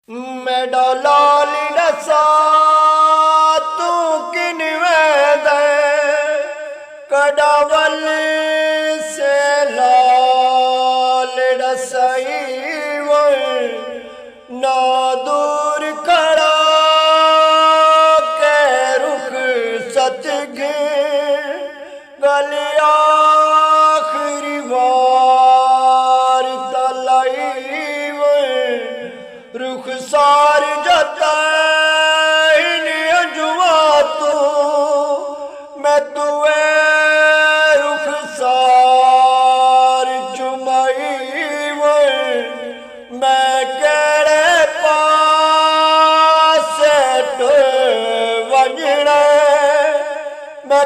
मेरा लाली रसा तू किनवे दे कड़ावल से लाल रसई ना दूर खड़ा के रुख सतगे गल आखिरी बार तलाई रुख सार जाता अजुआ तू मैं तुए रुख सार चुमाई मैं केड़े पास वजने मैं